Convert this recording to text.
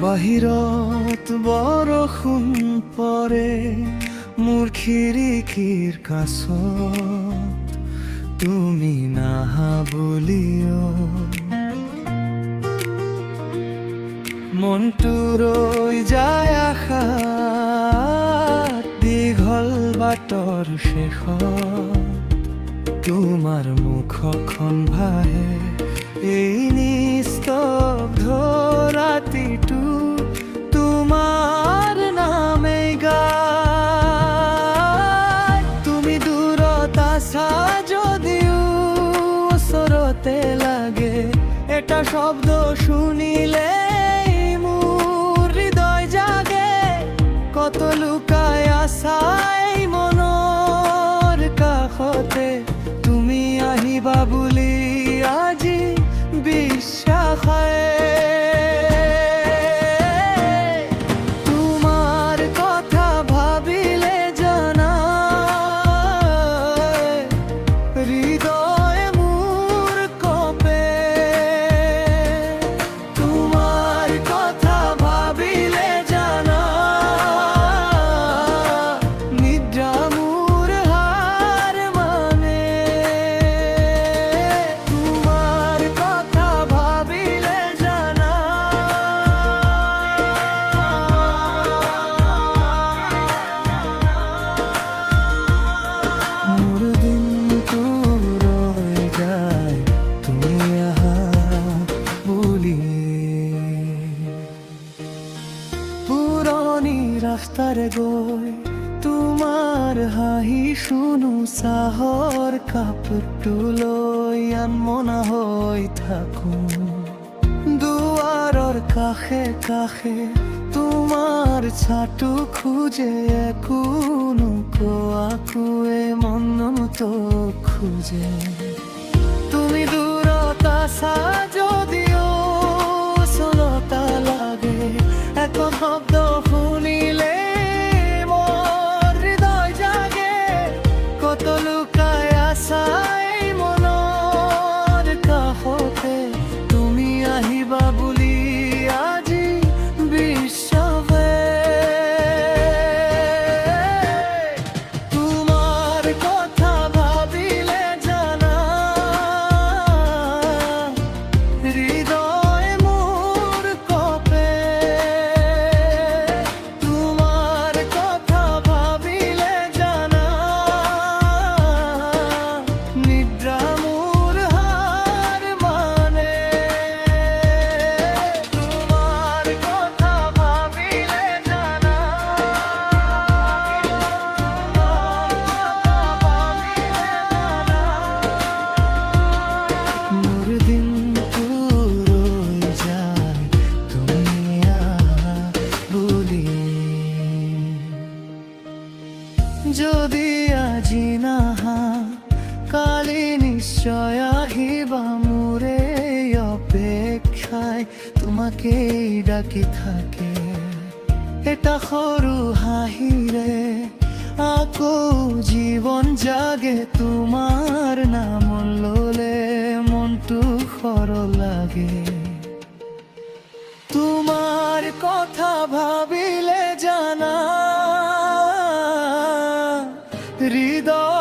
বাহিৰত বৰষুণ পৰে মোৰ খিৰিকীৰ কাষত তুমি নাহা বুলিও মনটো ৰৈ যায় আশাত দীঘল বাটৰ শেষত তোমাৰ মুখখন ভাহে এই নিস্তব্ধ ৰাতিটো তোমাৰ নামে গায় তুমি দূৰত আছা যদিও ওচৰতে লাগে এটা শব্দ শুনিলে মোৰ হৃদয় জাগে কত লুকাই আছা এই মনৰ কাষতে তুমি আহিবা বুলি আজি বিশ্বাস হয় তোমাৰ কথা ভাবিলে জানা হৃদয় মোৰ কঁপে তোমাৰ কথা ভাবিলে জানা নিদ্ৰা মোৰ হাৰ মানে তোমাৰ কথা ভাবিলে জানা মোৰ দিনটো ৰৈ যায় তুমি আহা বুলি পুৰণি ৰাস্তাৰে গৈ তোমাৰ হাঁহি শুনো চাহৰ কাপটো লৈ আনমনা হৈ থাকো দুৱাৰৰ কাষে কাষে তোমাৰ ছাটো খুঁজে একো নোকোৱাকোৱে মনটো খুঁজে তুমি দূৰত আছা যদিও ওচৰতা লাগে একো শব্দ শুনিলে মোৰ হৃদয় জাগে কত লুকাই আছা এই মনৰ কাষতে তুমি আহিবা বুলি আজি বিশ্বাসে তোমাৰ কথা ভাবিলে জানা হৃদয় মোৰ কঁপে তোমাৰ কথা ভাবিলে জানা নিদ্ৰা মোৰ হাৰ মানে তোমাৰ কথা ভাবিলে জানা মোৰ দিনটো ৰৈ যায় তুমি আহা বুলি যদি আজি নাহা কালি নিশ্চয় আহিবা মোৰে অপেক্ষায় তোমাকেই ডাকি থাকে এটা সৰু হাঁহিৰে আকৌ জীৱন জাগে তোমাৰ নাম ললে মনটো সৰল লাগে তোমাৰ কথা ভাবিলে জানা হৃদয়